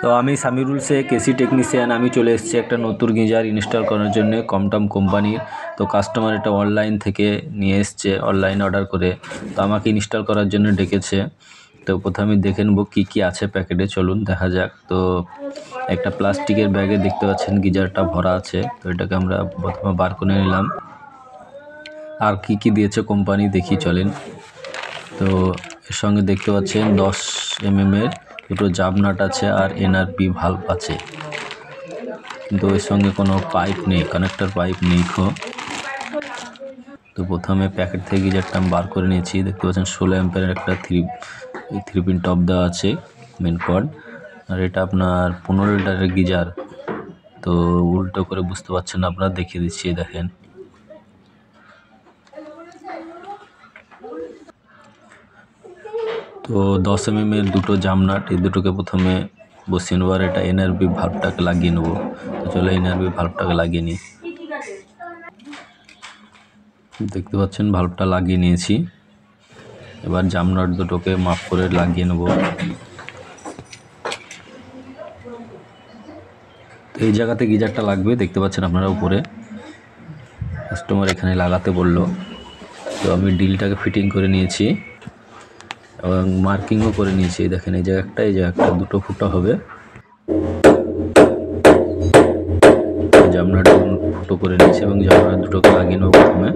তো আমি Samirul Sheikh AC technician. আমি চলে এসেছি একটা নতুন গিজার ইনস্টল করার জন্য কমটম কোম্পানির। তো কাস্টমার এটা অনলাইন থেকে নিয়ে এসছে, অনলাইন অর্ডার করে। তো আমাকে ইনস্টল করার জন্য ডেকেছে। তো প্রথমে দেখে নেবো কী কী আছে প্যাকেটে, চলুন দেখা যাক। তো একটা প্লাস্টিকের ব্যাগে দেখতে পাচ্ছেন গিজারটা ভরা আছে। তো এটাকে আমরা প্রথমে বার করে নিলাম। আর কি কি দিয়েছে কোম্পানি দেখি চলেন। তো এর সঙ্গে দেখতে পাচ্ছেন 10 mm এর দুটো জাব নাট আছে আর এনআরপি ভাল্ব আছে, কিন্তু এর সঙ্গে কোনো পাইপ নেই, কানেক্টর পাইপ নেই। তো প্রথমে প্যাকেট থেকে গিজারটা আমি বার করে নিয়েছি। দেখতে পাচ্ছেন 16 অ্যাম্পিয়ারের একটা থ্রি পিন টপ দেওয়া আছে, মেন কর্ড। আর এটা আপনার 15 লিটারের গিজার। তো উল্টো করে বুঝতে পারছেন আপনারা, দেখিয়ে দিচ্ছি, দেখেন। তো 10 mm এর দুটো জামনাট, এই দুটোকে প্রথমে বসিয়ে নেবো। আর এটা এনআরবি ভাল্বটাকে লাগিয়ে নেবো। তো চলো এনআরবি ভাল্বটাকে লাগিয়ে নিই। দেখতে পাচ্ছেন ভাল্বটা লাগিয়ে নিয়েছি। এবার জামনাট দুটোকে মাপ করে লাগিয়ে নেবো। তো এই জায়গাতে গিজারটা লাগবে, দেখতে পাচ্ছেন আপনারা উপরে। কাস্টমার এখানে লাগাতে বললো। তো আমি ডিলটাকে ফিটিং করে নিয়েছি এবং মার্কিংও করে নিয়েছি। দেখেন এই জায়গাটা, এই জায়গাটা দুটো ফুটো হবে। জামনাটা ফুটো করে নিয়েছি এবং জামনাটা দুটোকে লাগিয়ে নেবো প্রথমে।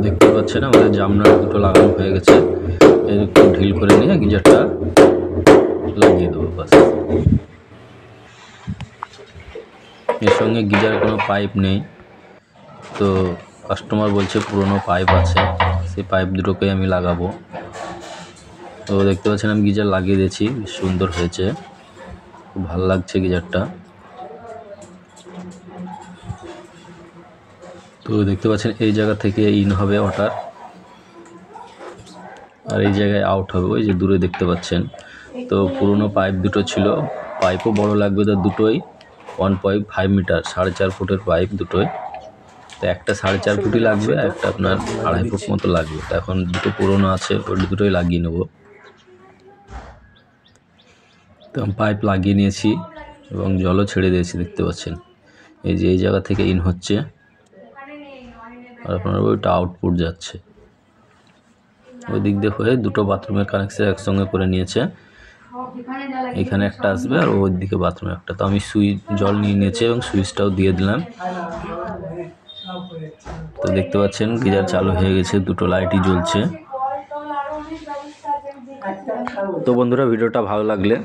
দেখতে পাচ্ছেন আমাদের জামনাট দুটো লাগানো হয়ে গেছে। একটু ঢিল করে নিয়ে গিজারটা লাগিয়ে দেবো বাস। এর সঙ্গে গিজার কোনো পাইপ নেই। তো কাস্টমার বলছে পুরনো পাইপ আছে, সেই পাইপ দুটোকে আমি লাগাবো। তো দেখতে পাচ্ছেন আমি গিজার লাগিয়ে দিয়েছি, সুন্দর হয়েছে, খুব ভালো লাগছে গিজারটা। তো দেখতে পাচ্ছেন এই জায়গা থেকে ইন হবে ওয়াটার, আর এই জায়গায় আউট হবে, ওই যে দূরে দেখতে পাচ্ছেন। তো পুরনো পাইপ দুটো ছিল, পাইপও বড় লাগবে, তো দুটোই 1.5 মিটার, 4.5 ফুটের পাইপ দুটোই। তো একটা 4.5 ফুটই লাগবে, একটা আপনার 2.5 ফুট মতো লাগবে। তো এখন দুটো পুরনো আছে, ওই দুটোই লাগিয়ে নেব। তো আমি পাইপ লাগিয়ে নিয়েছি এবং জলও ছেড়ে দিয়েছি, দেখতে পাচ্ছেন। এই যে এই জায়গা থেকে ইন হচ্ছে আর আপনার ওইটা আউটপুট যাচ্ছে। ওই দিক দিয়ে হয়ে দুটো বাথরুমের কানেকশন একসঙ্গে করে নিয়েছে। এখানে একটা আসবে আর ওই দিকে বাথরুমে একটা। তো আমি জল নিয়ে নিয়েছি এবং সুইচটাও দিয়ে দিলাম। তো দেখতে পাচ্ছেন গিজার চালু হয়ে গেছে, দুটো লাইটই জ্বলছে। তো বন্ধুরা, ভিডিওটা ভালো লাগলে